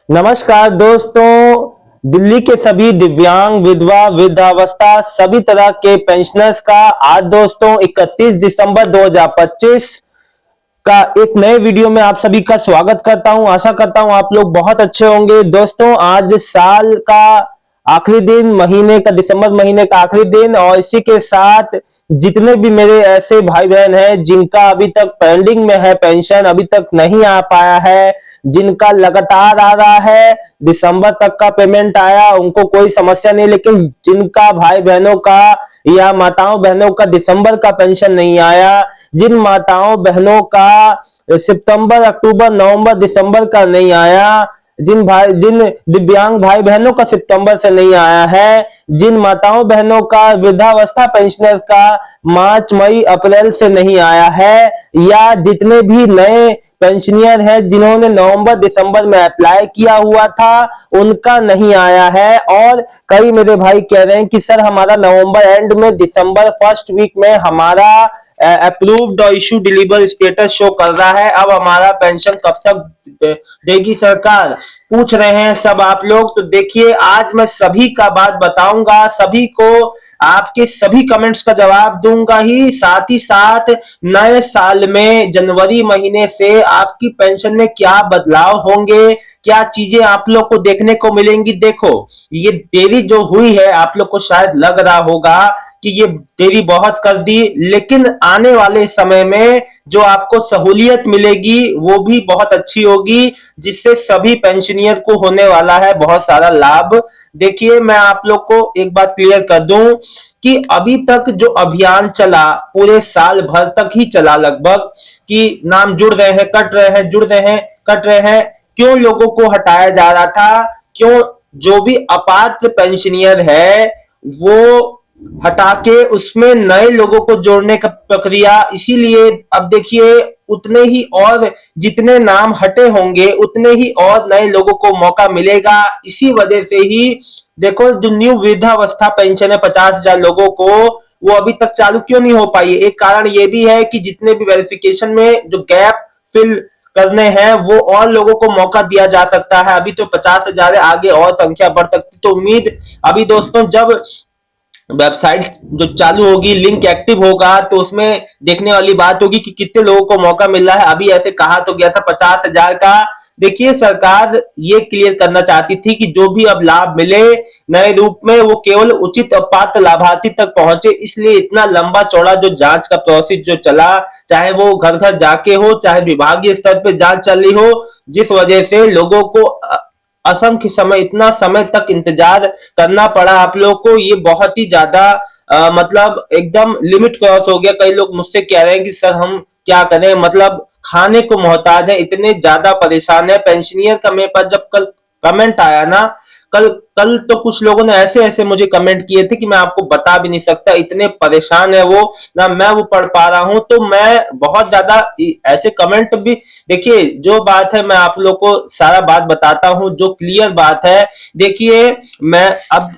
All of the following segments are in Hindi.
नमस्कार दोस्तों। दिल्ली के सभी दिव्यांग, विधवा, वृद्धावस्था सभी तरह के पेंशनर्स का आज दोस्तों 31 दिसंबर 2025 का एक नए वीडियो में आप सभी का स्वागत करता हूं। आशा करता हूं आप लोग बहुत अच्छे होंगे। दोस्तों आज साल का आखिरी दिन, महीने का, दिसंबर महीने का आखिरी दिन, और इसी के साथ जितने भी मेरे ऐसे भाई बहन हैं जिनका अभी तक पेंडिंग में है, पेंशन अभी तक नहीं आ पाया है, जिनका लगातार आ रहा है, दिसंबर तक का पेमेंट आया, उनको कोई समस्या नहीं, लेकिन जिनका भाई बहनों का या माताओं बहनों का दिसंबर का पेंशन नहीं आया, जिन माताओं बहनों का सितंबर, अक्टूबर, नवंबर, दिसंबर का नहीं आया, जिन दिव्यांग भाई बहनों का सितंबर से नहीं आया है, जिन माताओं बहनों का वृद्धावस्था पेंशनर का मार्च, मई, अप्रैल से नहीं आया है, या जितने भी नए पेंशनियर हैं जिन्होंने नवंबर, दिसंबर में अप्लाई किया हुआ था, उनका नहीं आया है। और कई मेरे भाई कह रहे हैं कि सर हमारा नवंबर एंड में, दिसंबर फर्स्ट वीक में हमारा अप्रूव्ड और इशू डिलीवर स्टेटस शो कर रहा है, अब हमारा पेंशन कब तक देगी सरकार, पूछ रहे हैं सब आप लोग। तो देखिए आज मैं सभी का बात बताऊंगा, सभी को आपके सभी कमेंट्स का जवाब दूंगा ही साथ नए साल में जनवरी महीने से आपकी पेंशन में क्या बदलाव होंगे, क्या चीजें आप लोग को देखने को मिलेंगी। देखो ये देरी जो हुई है, आप लोग को शायद लग रहा होगा कि ये देरी बहुत कर दी, लेकिन आने वाले समय में जो आपको सहूलियत मिलेगी वो भी बहुत अच्छी होगी, जिससे सभी पेंशनियर को होने वाला है बहुत सारा लाभ। देखिए मैं आप लोग को एक बात क्लियर कर दूं कि अभी तक जो अभियान चला पूरे साल भर तक ही चला लगभग, कि नाम जुड़ रहे हैं, कट रहे हैं, जुड़ रहे हैं, कट रहे हैं, क्यों लोगों को हटाया जा रहा था, क्यों जो भी अपात्र पेंशनियर है वो हटा के उसमें नए लोगों को जोड़ने का प्रक्रिया, इसीलिए अब देखिए उतने ही और जितने नाम हटे होंगे उतने ही और नए लोगों को मौका मिलेगा। इसी वजह से ही देखो जो न्यू वृद्धावस्था पेंशन है 50,000 लोगों को, वो अभी तक चालू क्यों नहीं हो पाई है। एक कारण ये भी है कि जितने भी वेरिफिकेशन में जो गैप फिल करने हैं वो और लोगों को मौका दिया जा सकता है। अभी तो 50,000 है, आगे और संख्या बढ़ सकती, तो उम्मीद अभी दोस्तों जब वेबसाइट जो चालू होगी, लिंक एक्टिव होगा, तो उसमें देखने वाली बात होगी कि कितने लोगों को मौका मिल रहा है। अभी ऐसे कहा तो गया था 50,000 का। देखिए सरकार ये क्लियर करना चाहती थी कि जो भी अब लाभ मिले नए रूप में वो केवल उचित और पात्र लाभार्थी तक पहुंचे, इसलिए इतना लंबा चौड़ा जो जांच का प्रोसेस जो चला, चाहे वो घर घर जाके हो, चाहे विभागीय स्तर पे जांच चली हो, जिस वजह से लोगों को असंख्य समय, इतना समय तक इंतजार करना पड़ा आप लोग को, ये बहुत ही ज्यादा मतलब एकदम लिमिट क्रॉस हो गया। कई लोग मुझसे कह रहे हैं कि सर हम क्या करें, मतलब खाने को मोहताज है, इतने ज्यादा परेशान है पेंशनियर का। मेरे पास जब कल कमेंट आया ना, कल कल तो कुछ लोगों ने ऐसे ऐसे मुझे कमेंट किए थे कि मैं आपको बता भी नहीं सकता, इतने परेशान है वो, ना मैं वो पढ़ पा रहा हूं। तो मैं बहुत ज्यादा ऐसे कमेंट भी, देखिए जो बात है मैं आप लोग को सारा बात बताता हूं, जो क्लियर बात है। देखिए मैं अब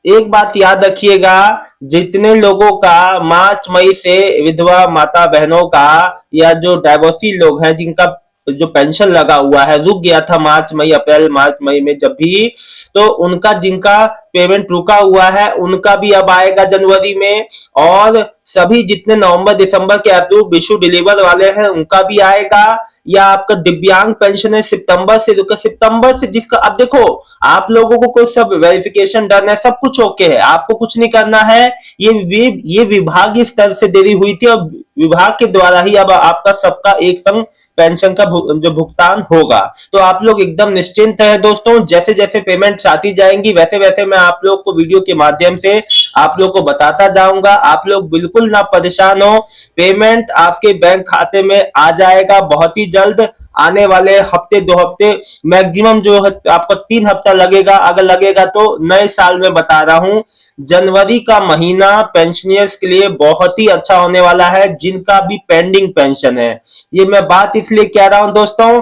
एक बात याद रखिएगा, जितने लोगों का मार्च मई से विधवा माता बहनों का या जो डाइवोर्सी लोग हैं जिनका जो पेंशन लगा हुआ है, रुक गया था मार्च मई, अप्रैल मार्च मई में जब भी, तो उनका जिनका पेमेंट रुका हुआ है उनका भी अब आएगा जनवरी में, और सभी जितने नवंबर दिसंबर के अप्रूव इशू डिलीवर वाले हैं उनका भी आएगा। या आपका दिव्यांग पेंशन है सितंबर से रुका, सितंबर से जिसका, अब देखो आप लोगों को कोई सब वेरिफिकेशन डन है, सब कुछ ओके है, आपको कुछ नहीं करना है। ये विभागीय स्तर से देरी हुई थी और विभाग के द्वारा ही अब आपका सबका एक संग पेंशन का जो भुगतान होगा। तो आप लोग एकदम निश्चिंत है दोस्तों, जैसे जैसे पेमेंट आती जाएंगी वैसे वैसे मैं आप लोग को वीडियो के माध्यम से आप लोग को बताता जाऊंगा। आप लोग बिल्कुल ना परेशान हो, पेमेंट आपके बैंक खाते में आ जाएगा बहुत ही जल्द। आने वाले हफ्ते 2 हफ्ते मैक्सिमम जो है आपको 3 हफ्ता लगेगा, अगर लगेगा तो नए साल में बता रहा हूं। जनवरी का महीना पेंशनियर्स के लिए बहुत ही अच्छा होने वाला है, जिनका भी पेंडिंग पेंशन है। ये मैं बात इसलिए कह रहा हूं दोस्तों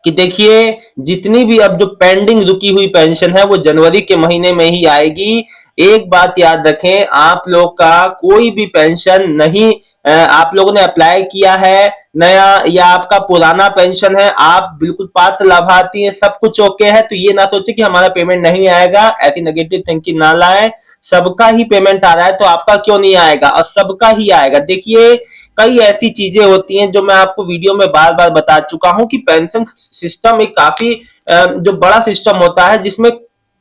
कि देखिए जितनी भी अब जो पेंडिंग रुकी हुई पेंशन है वो जनवरी के महीने में ही आएगी। एक बात याद रखें, आप लोग का कोई भी पेंशन नहीं आप लोगों ने अप्लाई किया है नया या आपका पुराना पेंशन है, आप बिल्कुल पात्र लाभार्थी हैं, सब कुछ ओके है, तो ये ना सोचे कि हमारा पेमेंट नहीं आएगा, ऐसी नेगेटिव थिंकिंग ना लाएं। सबका ही पेमेंट आ रहा है तो आपका क्यों नहीं आएगा, और सबका ही आएगा। देखिए कई ऐसी चीजें होती हैं जो मैं आपको वीडियो में बार बार बता चुका हूं कि पेंशन सिस्टम एक काफी जो बड़ा सिस्टम होता है जिसमें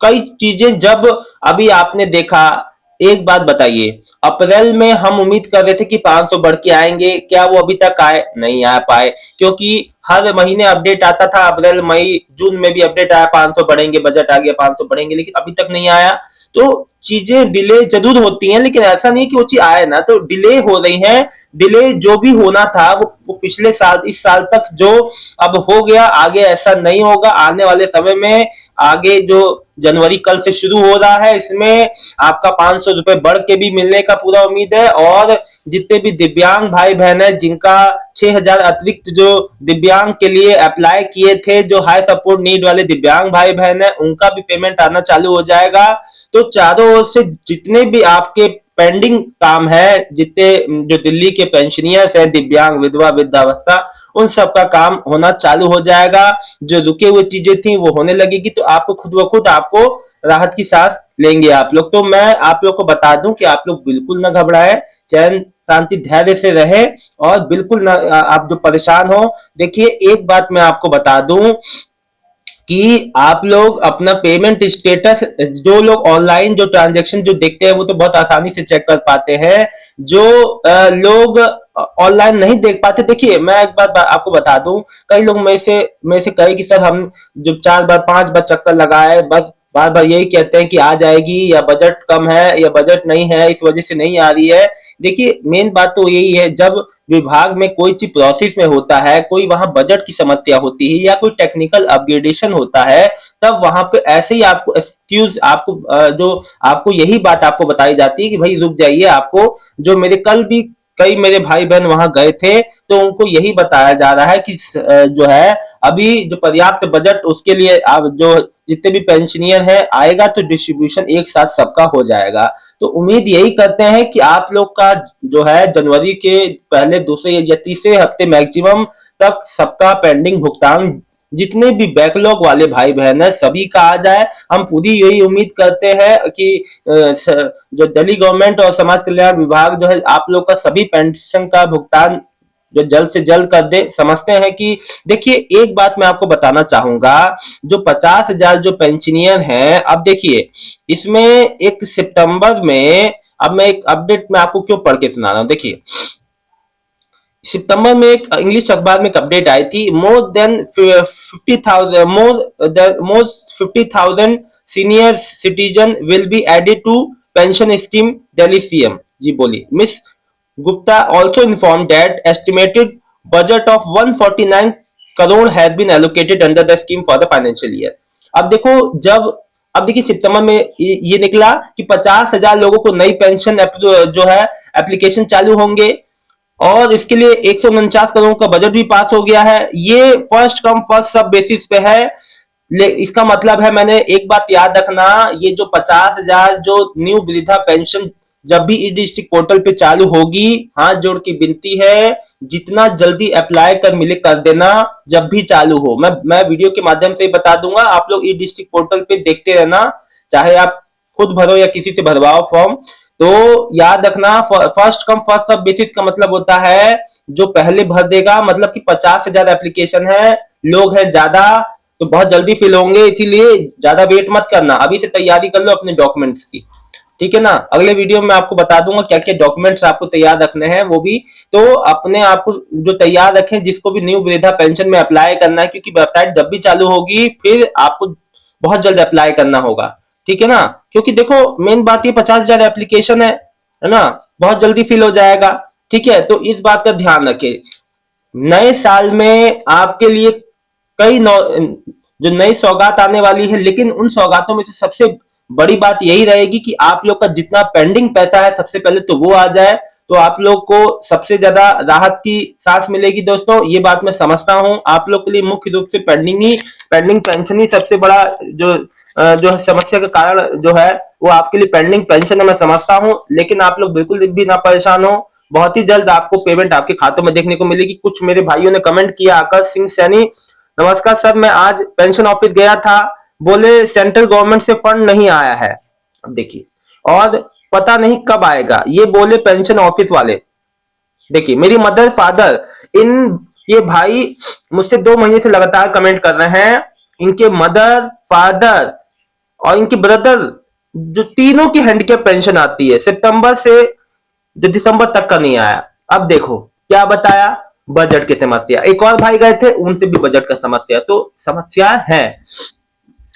कई चीजें जब अभी आपने देखा, एक बात बताइए, अप्रैल में हम उम्मीद कर रहे थे कि 500 बढ़ के आएंगे, क्या वो अभी तक आए? नहीं आ पाए, क्योंकि हर महीने अपडेट आता था, अप्रैल मई जून में भी अपडेट आया 500 बढ़ेंगे, बजट आ गया 500 बढ़ेंगे, लेकिन अभी तक नहीं आया। तो चीजें डिले जरूर होती हैं, लेकिन ऐसा नहीं कि वो चीज आए ना, तो डिले हो रही है। डिले जो भी होना था वो पिछले साल इस साल तक जो अब हो गया, आगे ऐसा नहीं होगा। आने वाले समय में आगे जो जनवरी कल से शुरू हो रहा है, इसमें आपका 500 रुपए बढ़ के भी मिलने का पूरा उम्मीद है। और जितने भी दिव्यांग भाई बहन है जिनका 6,000 अतिरिक्त जो दिव्यांग के लिए अप्लाई किए थे, जो हाई सपोर्ट नीड वाले दिव्यांग भाई बहन है, उनका भी पेमेंट आना चालू हो जाएगा। तो चारों ओर से जितने भी आपके पेंडिंग काम है, जितने जो दिल्ली के पेंशनियर्स है, दिव्यांग, विधवा, वृद्धावस्था, उन सब का काम होना चालू हो जाएगा। जो रुके हुए चीजें थी वो होने लगेगी, तो आपको खुद ब खुद आपको राहत की सांस लेंगे आप लोग। तो मैं आप लोग को बता दूं कि आप लोग बिल्कुल ना घबराए, चैन शांति धैर्य से रहे, और बिल्कुल ना आप जो परेशान हो। देखिए एक बात मैं आपको बता दूं कि आप लोग अपना पेमेंट स्टेटस, जो लोग ऑनलाइन जो ट्रांजैक्शन जो देखते हैं वो तो बहुत आसानी से चेक कर पाते हैं। जो लोग ऑनलाइन नहीं देख पाते, देखिए मैं एक बात आपको बता दूं, कई लोग में से कहे कि सर हम जो 4 बार 5 बार चक्कर लगाए, बस बार बार यही कहते हैं कि आ जाएगी, या बजट कम है, या बजट नहीं है इस वजह से नहीं आ रही है। देखिए मेन बात तो यही है, जब विभाग में कोई चीज प्रोसेस में होता है, कोई वहां बजट की समस्या होती है या कोई टेक्निकल अपग्रेडेशन होता है, तब वहां पे ऐसे ही आपको एक्सक्यूज आपको जो आपको यही बात आपको बताई जाती है कि भाई रुक जाइए। आपको जो मेरे कल भी कई मेरे भाई बहन वहां गए थे, तो उनको यही बताया जा रहा है कि जो है अभी जो पर्याप्त बजट उसके लिए आप जो जितने भी पेंशनियर है आएगा, तो डिस्ट्रीब्यूशन एक साथ सबका हो जाएगा। तो उम्मीद यही करते हैं कि आप लोग का जो है जनवरी के पहले दूसरे या तीसरे हफ्ते मैक्सिमम तक सबका पेंडिंग भुगतान, जितने भी बैकलॉग वाले भाई बहन है सभी का आ जाए। हम पूरी यही उम्मीद करते हैं कि जो दिल्ली गवर्नमेंट और समाज कल्याण विभाग जो है आप लोग का सभी पेंशन का भुगतान जो जल्द से जल्द कर दे। समझते हैं कि देखिए एक बात मैं आपको बताना चाहूंगा, जो 50,000 जो पेंशनियर हैं, अब देखिए इसमें एक सितंबर में, अब मैं एक अपडेट में आपको क्यों पढ़ के सुना रहा हूं, देखिए सितंबर में एक इंग्लिश अखबार में एक अपडेट आई थी, more 50,000 senior citizen will be added to pension scheme, Delhi CM ji बोली। Miss Gupta also inform that estimated budget of 149 crore has been allocated under the scheme for the financial year. अब देखो जब अब देखिए सितंबर में ये निकला कि 50,000 लोगों को नई पेंशन जो है एप्लीकेशन चालू होंगे, और इसके लिए 149 करोड़ का बजट भी पास हो गया है। ये फर्स्ट कम फर्स्ट सब बेसिस पे है। इसका मतलब है, मैंने एक बात याद रखना, ये जो 50,000 जो न्यू वृद्धा पेंशन जब भी ई डिस्ट्रिक्ट पोर्टल पे चालू होगी, हाथ जोड़ की विनती है जितना जल्दी अप्लाई कर मिले कर देना। जब भी चालू हो, मैं वीडियो के माध्यम से बता दूंगा, आप लोग ई डिस्ट्रिक्ट पोर्टल पे देखते रहना, चाहे आप खुद भरो या किसी से भरवाओ फॉर्म। तो याद रखना first come first serve basis का मतलब होता है जो पहले भर देगा, मतलब कि 50,000 एप्लीकेशन है, लोग हैं ज्यादा, तो बहुत जल्दी फिल होंगे, इसीलिए ज्यादा वेट मत करना, अभी से तैयारी कर लो अपने डॉक्यूमेंट्स की, ठीक है ना। अगले वीडियो में आपको बता दूंगा क्या क्या डॉक्यूमेंट्स आपको तैयार रखने हैं वो भी। तो अपने आप को जो तैयार रखें, जिसको भी न्यू वृद्धा पेंशन में अप्लाई करना है, क्योंकि वेबसाइट जब भी चालू होगी फिर आपको बहुत जल्द अप्लाई करना होगा, ठीक है ना। क्योंकि देखो मेन बात ये 50,000 एप्लीकेशन है ना, बहुत जल्दी फिल हो जाएगा, ठीक है। तो इस बात का ध्यान रखें। नए साल में आपके लिए कई जो नई सौगात आने वाली है, लेकिन उन सौगातों में से सबसे बड़ी बात यही रहेगी कि आप लोग का जितना पेंडिंग पैसा है सबसे पहले तो वो आ जाए, तो आप लोग को सबसे ज्यादा राहत की सांस मिलेगी। दोस्तों ये बात मैं समझता हूं, आप लोग के लिए मुख्य रूप से पेंडिंग पेंशन ही सबसे बड़ा जो जो है समस्या का कारण जो है वो आपके लिए पेंडिंग पेंशन है, मैं समझता हूं, लेकिन आप लोग बिल्कुल भी ना परेशान हो। बहुत ही जल्द आपको पेमेंट आपके खातों में देखने को मिलेगी। कुछ मेरे भाइयों ने कमेंट किया, आकाश सिंह सैनी, नमस्कार सर, मैं आज पेंशन ऑफिस गया था, बोले सेंट्रल गवर्नमेंट से फंड नहीं आया है। अब देखिए, और पता नहीं कब आएगा, ये बोले पेंशन ऑफिस वाले। देखिए, मेरी मदर फादर, इन ये भाई मुझसे 2 महीने से लगातार कमेंट कर रहे हैं। इनके मदर फादर और इनके ब्रदर, जो तीनों की हैंडीकैप पेंशन आती है सितंबर से जो दिसंबर तक का नहीं आया। अब देखो क्या बताया, बजट की समस्या। एक और भाई गए थे, उनसे भी बजट का समस्या, तो समस्या है।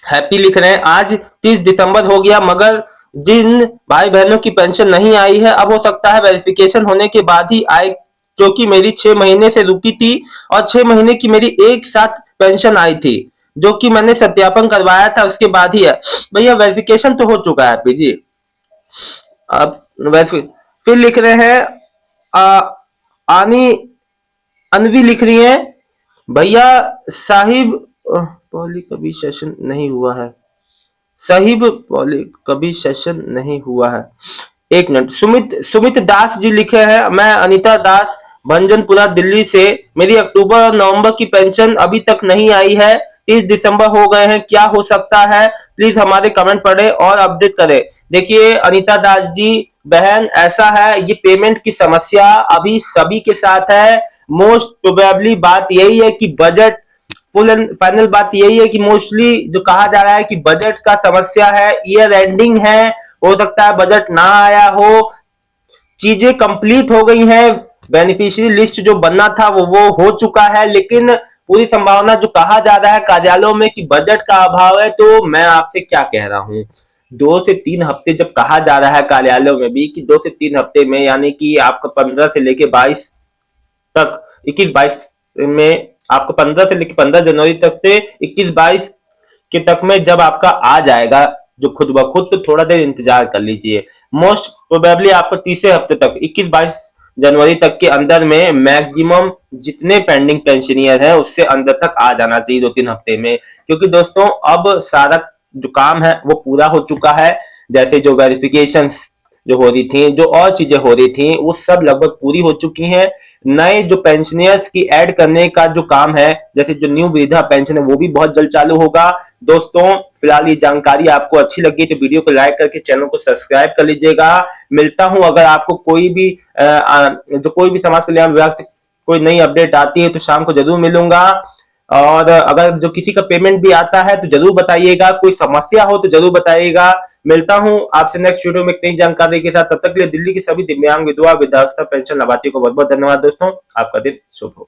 हैप्पी लिख रहे हैं, आज 30 दिसंबर हो गया मगर जिन भाई बहनों की पेंशन नहीं आई है, अब हो सकता है वेरिफिकेशन होने के बाद ही आए, क्योंकि मेरी 6 महीने से रुकी थी और 6 महीने की मेरी एक साथ पेंशन आई थी, जो कि मैंने सत्यापन करवाया था, उसके बाद ही है। भैया वेरिफिकेशन तो हो चुका है हैप्पी जी। अब फिर लिख रहे हैं आनी अनवी लिख रही है, भैया साहिब पहले कभी सेशन नहीं हुआ है, साहिब पहले कभी सेशन नहीं हुआ है। एक मिनट, सुमित सुमित दास जी लिखे हैं, मैं अनीता दास भंजनपुरा दिल्ली से, मेरी अक्टूबर और नवंबर की पेंशन अभी तक नहीं आई है, 30 दिसंबर हो गए हैं, क्या हो सकता है, प्लीज हमारे कमेंट पढ़े और अपडेट करें। देखिए अनीता दास जी बहन, ऐसा है, ये पेमेंट की समस्या अभी सभी के साथ है। मोस्ट प्रोबेबली बात यही है कि बजट, फुल एंड फाइनल बात यही है कि मोस्टली जो कहा जा रहा है कि बजट का समस्या है, ईयर एंडिंग है, हो सकता है बजट ना आया हो, चीजें कंप्लीट हो गई हैं, बेनिफिशियरी लिस्ट जो बनना था वो हो चुका है, लेकिन पूरी संभावना जो कहा जा रहा है कार्यालयों में कि बजट का अभाव है, तो मैं आपसे क्या कह रहा हूं, 2 से 3 हफ्ते जब कहा जा रहा है कार्यालयों में भी कि 2 से 3 हफ्ते में, यानी कि आपका 15 से लेके 22 तक, 21-22 में, आपको 15 से लेकर 15 जनवरी तक से 21-22 के तक में जब आपका आ जाएगा जो खुद ब खुद, तो थोड़ा देर इंतजार कर लीजिए। मोस्ट प्रोबेबली आपको तीसरे हफ्ते तक, 21-22 जनवरी तक के अंदर में मैक्सिमम जितने पेंडिंग पेंशनियर है उससे अंदर तक आ जाना चाहिए 2-3 हफ्ते में, क्योंकि दोस्तों अब सारा जो काम है वो पूरा हो चुका है। जैसे जो वेरिफिकेशन जो हो रही थी, जो और चीजें हो रही थी, वो सब लगभग पूरी हो चुकी हैं। नए जो पेंशनियर्स की ऐड करने का जो काम है, जैसे जो न्यू वृद्धा पेंशन है, वो भी बहुत जल्द चालू होगा। दोस्तों फिलहाल ये जानकारी आपको अच्छी लगी तो वीडियो को लाइक करके चैनल को सब्सक्राइब कर लीजिएगा। मिलता हूं, अगर आपको कोई भी कोई भी समाज कल्याण विभाग से कोई नई अपडेट आती है तो शाम को जरूर मिलूंगा। और अगर जो किसी का पेमेंट भी आता है तो जरूर बताइएगा, कोई समस्या हो तो जरूर बताइएगा। मिलता हूं आपसे नेक्स्ट वीडियो में एक नई जानकारी के साथ, तब तक के लिए दिल्ली के सभी दिव्यांग विधवा वृद्धावस्था पेंशन लाभार्थियों को बहुत बहुत धन्यवाद। दोस्तों आपका दिन शुभ हो।